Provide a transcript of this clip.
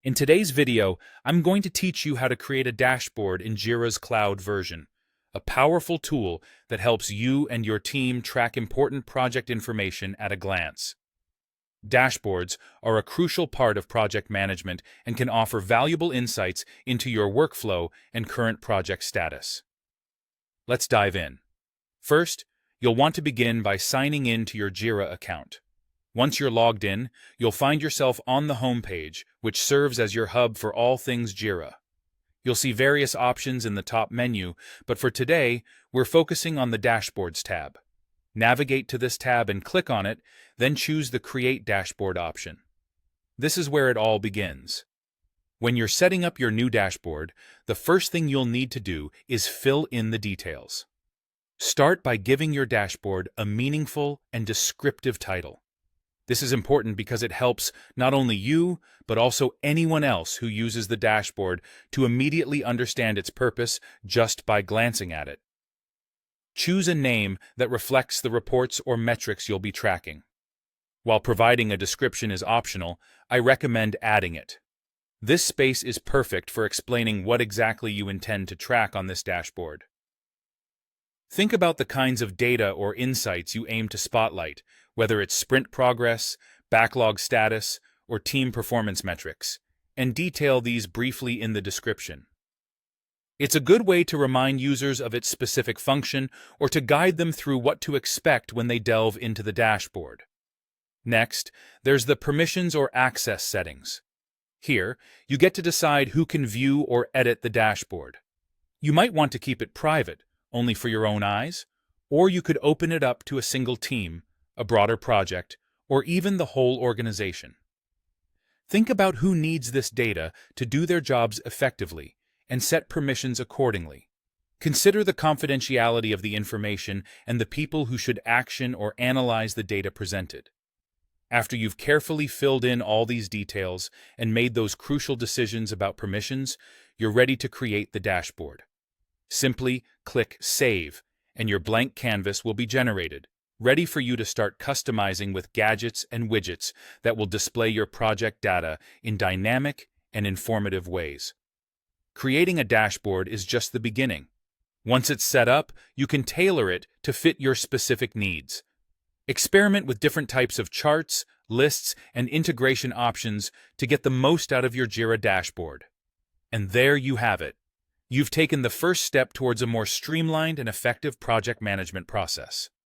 In today's video, I'm going to teach you how to create a dashboard in Jira's cloud version, a powerful tool that helps you and your team track important project information at a glance. Dashboards are a crucial part of project management and can offer valuable insights into your workflow and current project status. Let's dive in. First, you'll want to begin by signing in to your Jira account. Once you're logged in, you'll find yourself on the home page, which serves as your hub for all things Jira. You'll see various options in the top menu, but for today, we're focusing on the Dashboards tab. Navigate to this tab and click on it, then choose the Create Dashboard option. This is where it all begins. When you're setting up your new dashboard, the first thing you'll need to do is fill in the details. Start by giving your dashboard a meaningful and descriptive title. This is important because it helps not only you, but also anyone else who uses the dashboard to immediately understand its purpose just by glancing at it. Choose a name that reflects the reports or metrics you'll be tracking. While providing a description is optional, I recommend adding it. This space is perfect for explaining what exactly you intend to track on this dashboard. Think about the kinds of data or insights you aim to spotlight, whether it's sprint progress, backlog status, or team performance metrics, and detail these briefly in the description. It's a good way to remind users of its specific function or to guide them through what to expect when they delve into the dashboard. Next, there's the permissions or access settings. Here, you get to decide who can view or edit the dashboard. You might want to keep it private, only for your own eyes, or you could open it up to a single team, a broader project, or even the whole organization. Think about who needs this data to do their jobs effectively and set permissions accordingly. Consider the confidentiality of the information and the people who should action or analyze the data presented. After you've carefully filled in all these details and made those crucial decisions about permissions, you're ready to create the dashboard. Simply click Save, and your blank canvas will be generated, ready for you to start customizing with gadgets and widgets that will display your project data in dynamic and informative ways. Creating a dashboard is just the beginning. Once it's set up, you can tailor it to fit your specific needs. Experiment with different types of charts, lists, and integration options to get the most out of your Jira dashboard. And there you have it. You've taken the first step towards a more streamlined and effective project management process.